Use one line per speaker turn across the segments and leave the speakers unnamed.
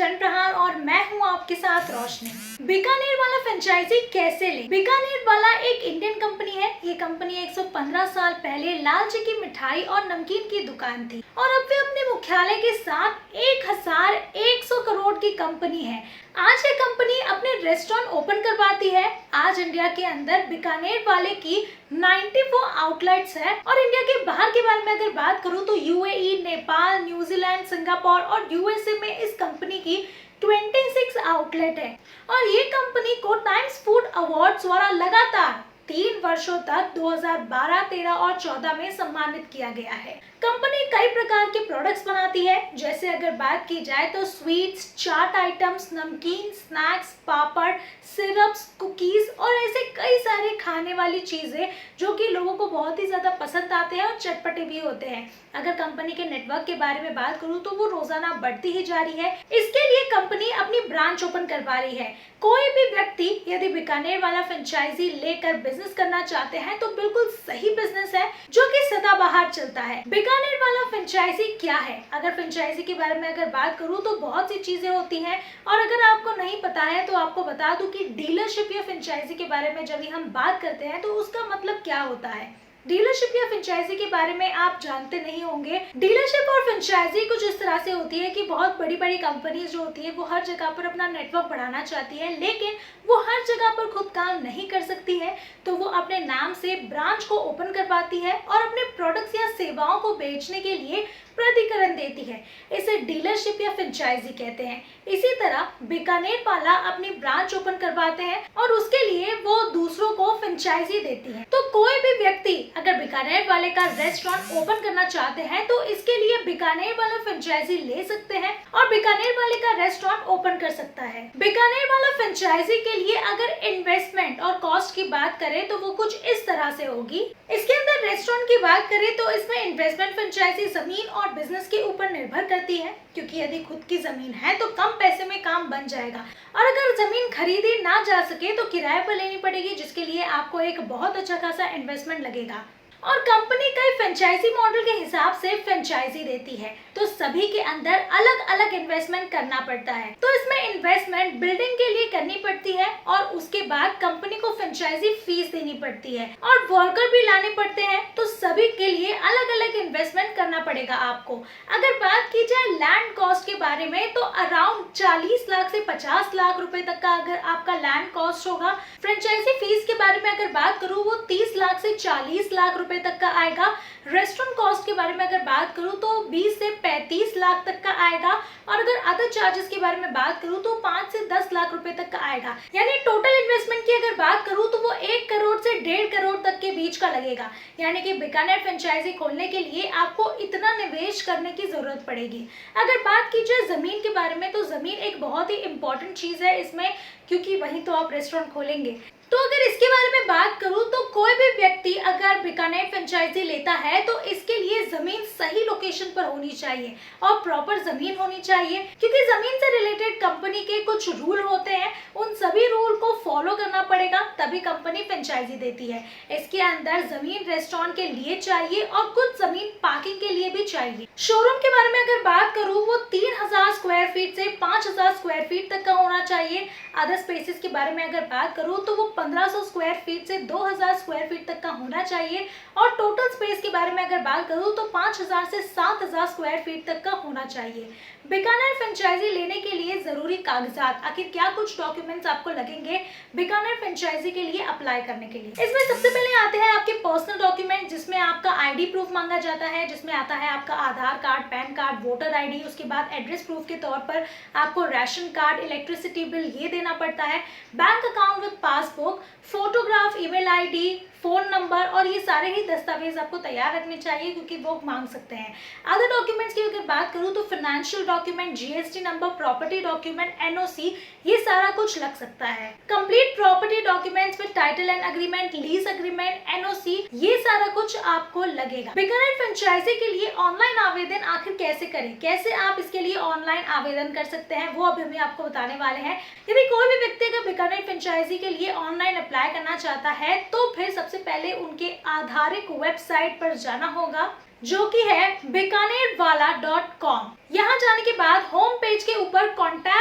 जनप्रहार और मैं हूं आपके साथ रोशनी। बीकानेर वाला फ्रेंचाइजी कैसे ले? बीकानेर वाला एक इंडियन कंपनी है। ये कंपनी 115 साल पहले लालची की मिठाई और नमकीन की दुकान थी और अब वे अपने मुख्यालय के साथ 1100 करोड़ की कंपनी है। आज ये कंपनी अपने रेस्टोरेंट ओपन करवाती है। आज इंडिया के अंदर बीकानेर वाले की 94 आउटलेट्स है और इंडिया के बाहर के बारे में अगर बात करूं तो यूएई, नेपाल, न्यूजीलैंड, सिंगापुर और यूएसए में इस कंपनी की 26 आउटलेट है और ये कंपनी को टाइम्स फूड अवार्ड्स द्वारा लगातार 3 वर्षों तक 2012, 13 और 14 में सम्मानित किया गया है। कंपनी कई प्रकार के प्रोडक्ट्स बनाती है, जैसे अगर बात की जाए तो स्वीट्स, चाट आइटम्स, नमकीन, स्नैक्स, पापड़, सिरप्स, कुकीज और ऐसे कई सारे खाने वाली चीजें जो कि लोगों को बहुत ही ज्यादा पसंद आते हैं और चटपटे भी होते हैं। अगर कंपनी के नेटवर्क के बारे में बात करूं तो वो रोजाना बढ़ती ही जा रही है। इसके लिए कंपनी अपनी ब्रांच ओपन करवा रही है। कोई भी व्यक्ति यदि बीकानेर वाला फ्रेंचाइजी लेकर बिजनेस करना चाहते हैं तो बिल्कुल सही बिजनेस है जो कि सदाबहार चलता है। बीकानेर वाला फ्रेंचाइजी क्या है? अगर फ्रेंचाइजी के बारे में अगर बात करूं तो बहुत सी चीजें होती हैं और अगर आपको नहीं पता है तो आपको बता दूं कि डीलरशिप या फ्रेंचाइजी के बारे में जब हम बात करते हैं तो उसका मतलब क्या होता है। डीलरशिप या फ्रेंचाइजी के बारे में आप जानते नहीं होंगे। डीलरशिप और फ्रेंचाइजी कुछ इस तरह से होती है कि बहुत बड़ी बड़ी कंपनीज जो होती है वो हर जगह पर अपना नेटवर्क बढ़ाना चाहती है, लेकिन वो हर जगह पर खुद काम नहीं कर सकती है, तो वो अपने नाम से ब्रांच को ओपन करवाती है और अपने प्रोडक्ट्स या सेवाओं को बेचने के लिए प्राधिकरण देती है। इसे डीलरशिप या फ्रेंचाइजी कहते हैं। इसी तरह बीकानेर वाला अपनी ब्रांच ओपन करवाते हैं और उसके लिए वो दूसरों को फ्रेंचाइजी देती है। तो कोई भी व्यक्ति अगर बीकानेर वाले का रेस्टोरेंट ओपन करना चाहते हैं तो इसके लिए बीकानेर वाला फ्रेंचाइजी ले सकते हैं और बीकानेर वाले का रेस्टोरेंट ओपन कर सकता है। बीकानेर वाला फ्रेंचाइजी के लिए अगर इन्वेस्टमेंट और कॉस्ट की बात करें तो वो कुछ इस तरह से होगी। इसके अंदर रेस्टोरेंट की बात करें तो इसमें इन्वेस्टमेंट फ्रेंचाइजी जमीन और बिजनेस के ऊपर निर्भर करती है, क्योंकि यदि खुद की जमीन है तो कम पैसे में काम बन जाएगा और अगर जमीन खरीदी ना जा सके तो किराए पर लेनी पड़ेगी, जिसके लिए आपको एक बहुत अच्छा खासा इन्वेस्टमेंट लगेगा। और कंपनी कई फ्रेंचाइजी मॉडल के हिसाब से फ्रेंचाइजी देती है, तो सभी के अंदर अलग अलग इन्वेस्टमेंट करना पड़ता है। तो इसमें इन्वेस्टमेंट बिल्डिंग के लिए करनी पड़ती है और उसके बाद कंपनी को फ्रेंचाइजी फीस देनी पड़ती है और वर्कर भी लाने पड़ते हैं, तो सभी के लिए अलग अलग इन्वेस्टमेंट करना पड़ेगा आपको। अगर बात की जाए लैंड कॉस्ट के बारे में तो अराउंड 40 लाख से 50 लाख रुपए तक का अगर आपका लैंड कॉस्ट होगा। फ्रेंचाइजी फीस के बारे में अगर बात करूँ वो 30 लाख से 40 लाख रुपए तक का आएगा। रेस्टोरेंट कॉस्ट के बारे में अगर बात करूं तो 20 से 35 लाख तक का आएगा और अगर अदर चार्जेस के बारे में बात करूं तो 5 से 10 लाख रुपए तक का आएगा। यानी टोटल इन्वेस्टमेंट की अगर बात करूं तो वो 1 करोड़ से 1.5 करोड़ तक के बीच का लगेगा। यानी कि बीकानेर फ्रेंचाइजी खोलने के लिए आपको इतना निवेश करने की जरूरत पड़ेगी। अगर बात की जाए जमीन के बारे में तो जमीन एक बहुत ही इंपॉर्टेंट चीज है इसमें, क्योंकि वहीं तो आप रेस्टोरेंट खोलेंगे। तो अगर इसके बारे में बात करूं तो कोई भी व्यक्ति अगर बीकानेर फ्रेंचाइजी लेता है तो इसके लिए जमीन सही लोकेशन पर होनी चाहिए और प्रॉपर जमीन होनी चाहिए, क्योंकि जमीन से रिलेटेड कंपनी के कुछ रूल होते हैं, उन सभी रूल को फॉलो करना पड़ेगा तभी कंपनी फ्रेंचाइजी देती है। इसके अंदर जमीन रेस्टोरेंट के लिए चाहिए और कुछ जमीन पार्किंग के लिए भी चाहिए। शोरूम के बारे में अगर बात करूं वो 3000 स्क्वायर फीट से 5000 स्क्वायर फीट तक का होना चाहिए। अदर स्पेसेस के बारे में अगर बात करूं तो वो 1500 स्क्वायर फीट से 2000 स्क्वायर फीट तक का होना चाहिए और टोटल स्पेस के बारे में अगर बात करूं तो 5000 से 7000 स्क्वायर फीट तक का होना चाहिए। बीकानेर फ्रेंचाइजी लेने के लिए जरूरी कागजात, आखिर क्या कुछ डॉक्यूमेंट्स आपको लगेंगे बीकानेर फ्रेंचाइजी के लिए अप्लाई करने के लिए? इसमें सबसे पहले आते हैं आपके पर्सनल डॉक्यूमेंट, जिसमें आपका आईडी प्रूफ मांगा जाता है, जिसमें आता है आपका Aadhaar card, PAN card, voter ID. उसके बाद एड्रेस प्रूफ के तौर पर आपको राशन कार्ड, इलेक्ट्रिसिटी बिल ये देना पड़ता है, bank account with passbook, photograph, email ID, phone number और ये सारे ही दस्तावेज आपको तैयार रखने चाहिए क्योंकि वो मांग सकते हैं। अदर डॉक्यूमेंट्स की अगर बात करूं तो financial document, GST number, property document, NOC ये सारा कुछ लग सकता है। Complete property documents with title and agreement, lease agreement, NOC ये सारा कुछ आपको लगेगा। बीकानेर फ्रेंचाइजी के लिए ऑनलाइन आवेदन आखिर कैसे करें, कैसे आप इसके लिए ऑनलाइन आवेदन कर सकते हैं, वो अभी हम आपको बताने वाले हैं। यदि कोई भी व्यक्ति अगर बीकानेर फ्रेंचाइजी के लिए ऑनलाइन अप्लाई करना चाहता है तो फिर सबसे पहले उनके आधारित वेबसाइट पर जाना होगा, जो कि है bikanerwala.com। यहाँ जाने के बाद होम पेज के ऊपर कॉन्टैक्ट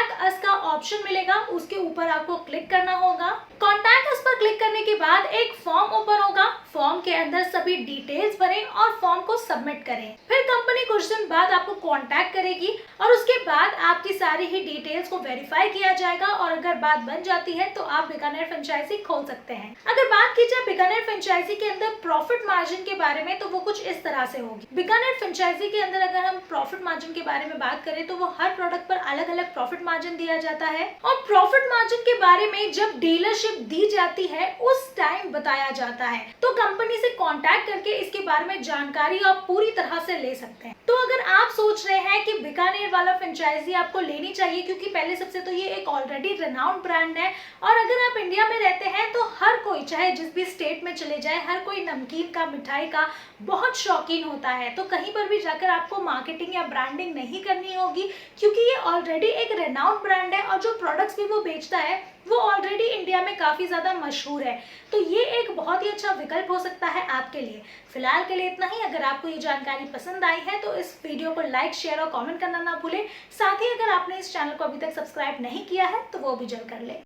ऑप्शन मिलेगा, उसके ऊपर आपको क्लिक करना होगा। कॉन्टैक्ट अस पर क्लिक करने के बाद एक फॉर्म ओपन होगा। फॉर्म के अंदर सभी डिटेल्स भरें और फॉर्म को सबमिट करें। फिर कंपनी कुछ दिन बाद आपको कॉन्टैक्ट करेगी और उसके बाद आपकी सारी ही डिटेल्स को वेरीफाई किया जाएगा और अगर बात बन जाती है तो आप बीकानेर फ्रेंचाइजी खोल सकते हैं। अगर बात की जाए बीकानेर फ्रेंचाइजी के अंदर प्रॉफिट मार्जिन के बारे में, तो वो कुछ इस तरह से होगी। बीकानेर फ्रेंचाइजी के अंदर अगर हम प्रॉफिट मार्जिन के बारे में बात करें तो वो हर प्रोडक्ट पर अलग अलग प्रॉफिट मार्जिन दिया जाता है और प्रॉफिट मार्जिन के बारे में जब डीलरशिप दी जाती है उस टाइम बताया जाता है। तो कंपनी से कांटेक्ट करके इसके बारे में जानकारी आप पूरी तरह से ले सकते हैं। तो अगर आप सोच रहे हैं कि बीकानेर वाला फ्रेंचाइजी आपको लेनी चाहिए, क्योंकि पहले सबसे तो ये एक ऑलरेडी रेनाउंड ब्रांड है और अगर आप इंडिया में रहते हैं तो हर कोई चाहे जिस भी स्टेट में चले जाए, हर कोई नमकीन का, मिठाई का बहुत शौकीन होता है। तो कहीं पर भी जाकर आपको मार्केटिंग या ब्रांडिंग नहीं करनी होगी, क्योंकि ये ऑलरेडी एक रेनाउंड ब्रांड है और जो प्रोडक्ट्स भी वो बेचता है वो ऑलरेडी इंडिया में काफी ज्यादा मशहूर है। तो ये एक बहुत ही अच्छा विकल्प हो सकता है आपके लिए। फिलहाल के लिए इतना ही। अगर आपको ये जानकारी पसंद आई है तो इस वीडियो को लाइक, शेयर और कमेंट करना ना भूलें। साथ ही अगर आपने इस चैनल को अभी तक सब्सक्राइब नहीं किया है तो वो भी जल्द कर ले।